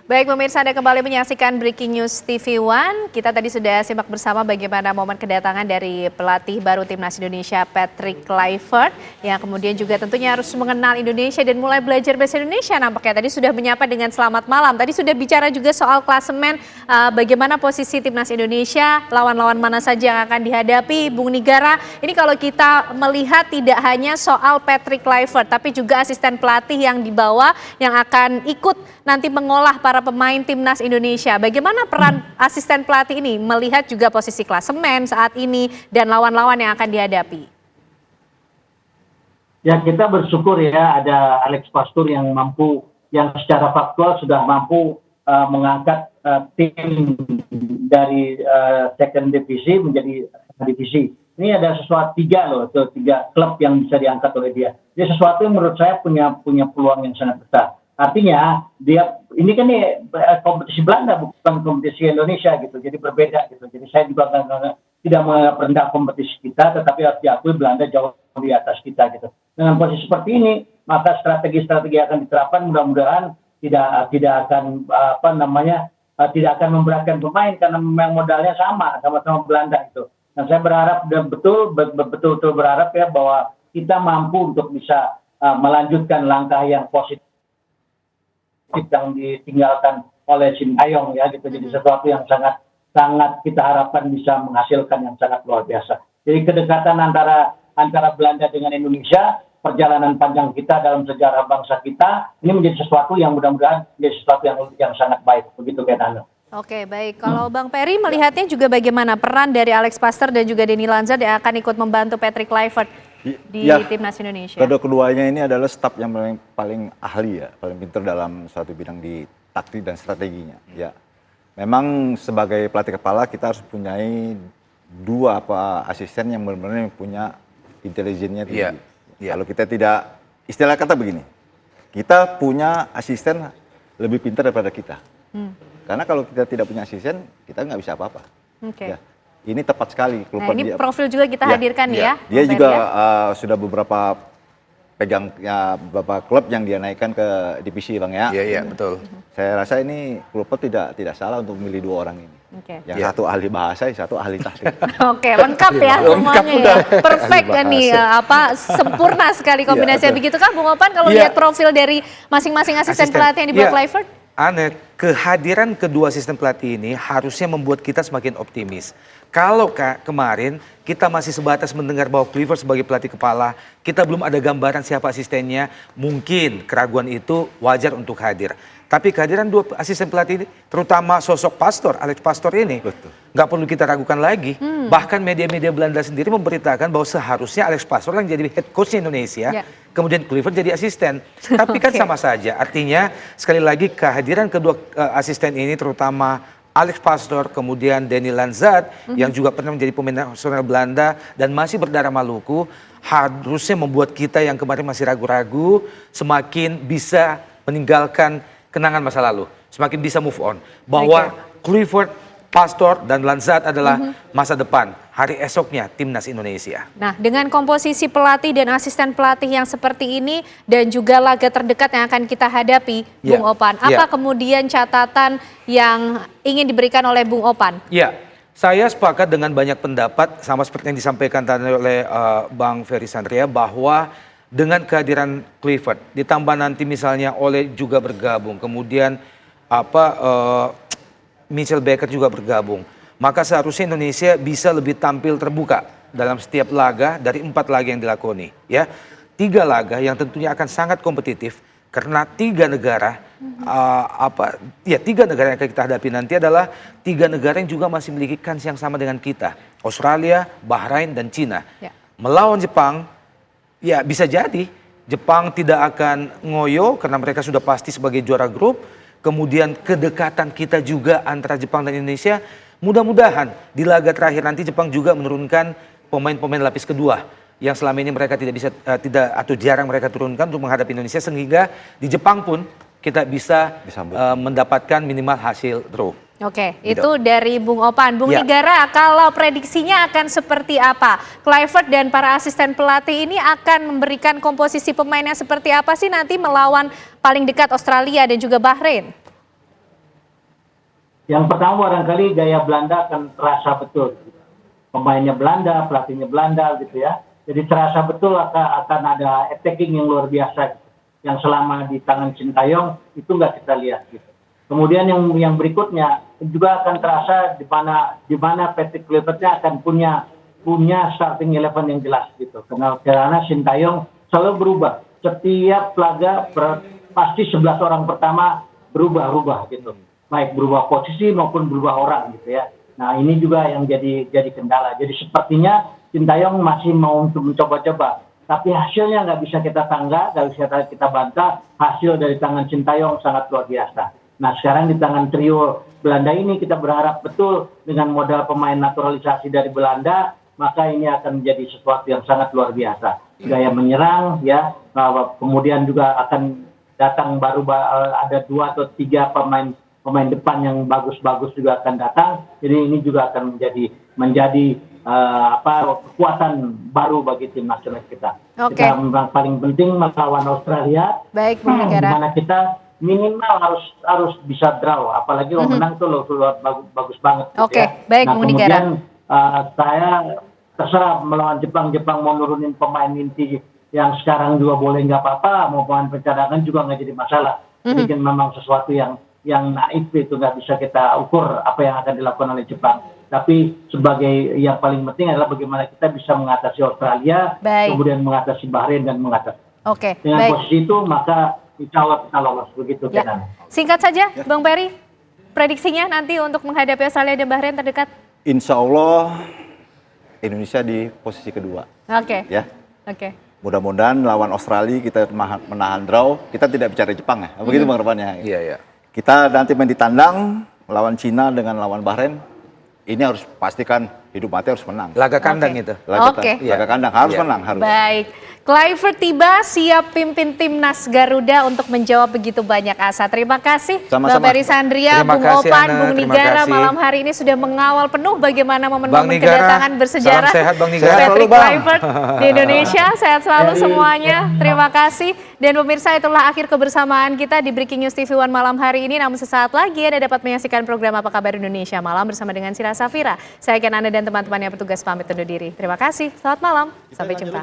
Baik pemirsa, Anda kembali menyaksikan Breaking News TV One. Kita tadi sudah simak bersama bagaimana momen kedatangan dari pelatih baru Timnas Indonesia Patrick Kluivert yang kemudian juga tentunya harus mengenal Indonesia dan mulai belajar bahasa Indonesia. Nampaknya tadi sudah menyapa dengan selamat malam. Tadi sudah bicara juga soal klasemen, bagaimana posisi Timnas Indonesia, lawan-lawan mana saja yang akan dihadapi. Bung Nigara, ini kalau kita melihat tidak hanya soal Patrick Kluivert, tapi juga asisten pelatih yang dibawa yang akan ikut nanti mengolah para pemain Timnas Indonesia. Bagaimana peran asisten pelatih ini melihat juga posisi klasemen saat ini dan lawan-lawan yang akan dihadapi? Ya, kita bersyukur ya ada Alex Pastoor yang mampu, yang secara faktual sudah mampu mengangkat tim dari second divisi menjadi divisi. Ini ada sesuatu tiga klub yang bisa diangkat oleh dia. Ini sesuatu yang menurut saya punya peluang yang sangat besar. Artinya dia ini kan kompetisi Belanda bukan kompetisi Indonesia gitu, jadi berbeda gitu. Jadi saya juga tidak merendah kompetisi kita, tetapi harus diakui Belanda jauh di atas kita gitu. Dengan posisi seperti ini, maka strategi-strategi akan diterapkan mudah-mudahan tidak akan tidak akan memberatkan pemain karena memang modalnya sama-sama Belanda itu. Dan saya berharap dan betul-betul berharap ya bahwa kita mampu untuk bisa melanjutkan langkah yang positif yang ditinggalkan oleh Sintayong ya gitu. Jadi sesuatu yang sangat kita harapkan bisa menghasilkan yang sangat luar biasa. Jadi kedekatan antara Belanda dengan Indonesia, perjalanan panjang kita dalam sejarah bangsa kita, ini menjadi sesuatu yang mudah-mudahan menjadi sesuatu yang sangat baik begitu Bernardo. Oke, baik. Kalau Bang Peri melihatnya juga bagaimana peran dari Alex Pastoor dan juga Denny Lanzard yang akan ikut membantu Patrick Kluivert di Timnas Indonesia? Keduanya ini adalah staf yang paling ahli ya, paling pintar dalam suatu bidang di taktik dan strateginya. Ya, memang sebagai pelatih kepala kita harus punyai dua asisten yang benar-benar punya intelijennya tinggi. Kalau kita tidak, istilah kata begini, kita punya asisten lebih pintar daripada kita. Karena kalau kita tidak punya asisten, kita nggak bisa apa-apa. Ya. Ini tepat sekali. Nah, ini profil juga kita hadirkan ya. Dia juga sudah beberapa pegang ya, beberapa klub yang dia naikkan ke divisi Bang ya. Iya, betul. Saya rasa ini Kluivert tidak salah untuk memilih dua orang ini. Yang satu ahli bahasa, yang satu ahli taktik. Oke, lengkap ya semuanya ya. Perfect kan nih, sempurna sekali kombinasinya. Begitu kan Bung Opan kalau lihat profil dari masing-masing asisten pelatih yang dibawa Kluivert? Kehadiran kedua asisten pelatih ini harusnya membuat kita semakin optimis. Kalau kemarin kita masih sebatas mendengar bahwa Kluivert sebagai pelatih kepala, kita belum ada gambaran siapa asistennya, mungkin keraguan itu wajar untuk hadir. Tapi kehadiran dua asisten pelatih ini, terutama sosok Alex Pastoor ini, nggak perlu kita ragukan lagi. Bahkan media-media Belanda sendiri memberitakan bahwa seharusnya Alex Pastoor yang jadi head coach Indonesia, kemudian Kluivert jadi asisten. Tapi kan sama saja, artinya sekali lagi kehadiran kedua asisten ini terutama Alex Pastoor, kemudian Denny Lanzard yang juga pernah menjadi pemain nasional Belanda dan masih berdarah Maluku, harusnya membuat kita yang kemarin masih ragu-ragu semakin bisa meninggalkan kenangan masa lalu, semakin bisa move on. Bahwa Kluivert, Pastoor, dan Lanzard adalah masa depan, hari esoknya Timnas Indonesia. Nah, dengan komposisi pelatih dan asisten pelatih yang seperti ini dan juga laga terdekat yang akan kita hadapi, Bung Opan, apa kemudian catatan yang ingin diberikan oleh Bung Opan? Ya, saya sepakat dengan banyak pendapat sama seperti yang disampaikan tadi oleh Bang Ferry Sandria bahwa dengan kehadiran Kluivert, ditambah nanti misalnya Ole juga bergabung, kemudian Michel Baker juga bergabung, maka seharusnya Indonesia bisa lebih tampil terbuka dalam setiap laga dari 4 laga yang dilakoni. Ya, 3 laga yang tentunya akan sangat kompetitif karena 3 negara, 3 negara yang akan kita hadapi nanti adalah 3 negara yang juga masih memiliki kans yang sama dengan kita, Australia, Bahrain, dan Cina. Melawan Jepang, ya bisa jadi Jepang tidak akan ngoyo karena mereka sudah pasti sebagai juara grup. Kemudian kedekatan kita juga antara Jepang dan Indonesia, mudah-mudahan di laga terakhir nanti Jepang juga menurunkan pemain-pemain lapis kedua yang selama ini mereka atau jarang mereka turunkan untuk menghadapi Indonesia, sehingga di Jepang pun kita bisa mendapatkan minimal hasil draw. Oke, itu dari Bung Opan. Bung Nigara, kalau prediksinya akan seperti apa? Kluivert dan para asisten pelatih ini akan memberikan komposisi pemainnya seperti apa sih nanti melawan paling dekat Australia dan juga Bahrain? Yang pertama barangkali gaya Belanda akan terasa betul. Pemainnya Belanda, pelatihnya Belanda gitu ya. Jadi terasa betul akan ada attacking yang luar biasa yang selama di tangan Sintayong itu nggak kita lihat gitu. Kemudian yang berikutnya juga akan terasa di mana Patrick Kluivert-nya akan punya starting 11 yang jelas gitu. Karena Sintayong selalu berubah. Setiap laga pasti 11 orang pertama berubah gitu. Baik berubah posisi maupun berubah orang gitu ya. Nah, ini juga yang jadi kendala. Jadi sepertinya Sintayong masih mau untuk mencoba-coba. Tapi hasilnya nggak bisa kita sanggah, nggak bisa kita bantah. Hasil dari tangan Sintayong sangat luar biasa. Nah, sekarang di tangan trio Belanda ini kita berharap betul dengan modal pemain naturalisasi dari Belanda, maka ini akan menjadi sesuatu yang sangat luar biasa. Gaya menyerang, ya, kemudian juga akan datang baru ada 2 atau 3 pemain depan yang bagus-bagus juga akan datang. Jadi ini juga akan menjadi kekuatan baru bagi tim nasional kita. Oke. Kita memang paling penting melawan Australia. Baik, Bung Di Negara. mana kita minimal harus bisa draw, apalagi kalau menang tuh bagus banget. Gitu Oke, ya. baik, Nah, Bung Negara. kemudian saya terserah melawan Jepang mau nurunin pemain inti yang sekarang juga boleh nggak apa-apa, mau pemain pencadangan juga nggak jadi masalah. Jadi kan memang sesuatu yang naif itu nggak bisa kita ukur apa yang akan dilakukan oleh Jepang. Tapi sebagai yang paling penting adalah bagaimana kita bisa mengatasi Australia, Baik. kemudian mengatasi Bahrain dan mengatasi. Oke, Dengan baik. posisi itu maka insya Allah kita lolos begitu Ya. Kenan. Singkat saja, Bang Peri, prediksinya nanti untuk menghadapi Australia dan Bahrain terdekat. Insya Allah Indonesia di posisi kedua. Oke. Ya, Oke. mudah-mudahan lawan Australia kita menahan draw. Kita tidak bicara Jepang ya, begitu Bang Rupanya. Iya, iya. Kita nanti main di tandang melawan Cina dengan lawan Bahrain. Ini harus pastikan hidup mati harus menang. Laga kandang Oke. itu. Oke. Laga kandang harus Iya. menang harus. Baik, Kluivert tiba siap pimpin timnas Garuda untuk menjawab begitu banyak asa. Terima kasih Sama-sama. Bang Peri Sandria, Terima Bung kasih, Opan, Ana. Bung Terima Nigara kasih. malam hari ini sudah mengawal penuh bagaimana Bang momen-momen Nigara, kedatangan bersejarah salam sehat, Bang Nigara. Sehat Patrick selalu, Bang. Kluivert di Indonesia. Sehat selalu semuanya. Terima kasih. Dan pemirsa, itulah akhir kebersamaan kita di Breaking News TV One malam hari ini. Namun sesaat lagi Anda dapat menyaksikan program Apa Kabar Indonesia Malam bersama dengan Sira Safira. Saya Ken Anda dan teman-teman yang bertugas pamit undur diri. Terima kasih. Selamat malam. Sampai jumpa.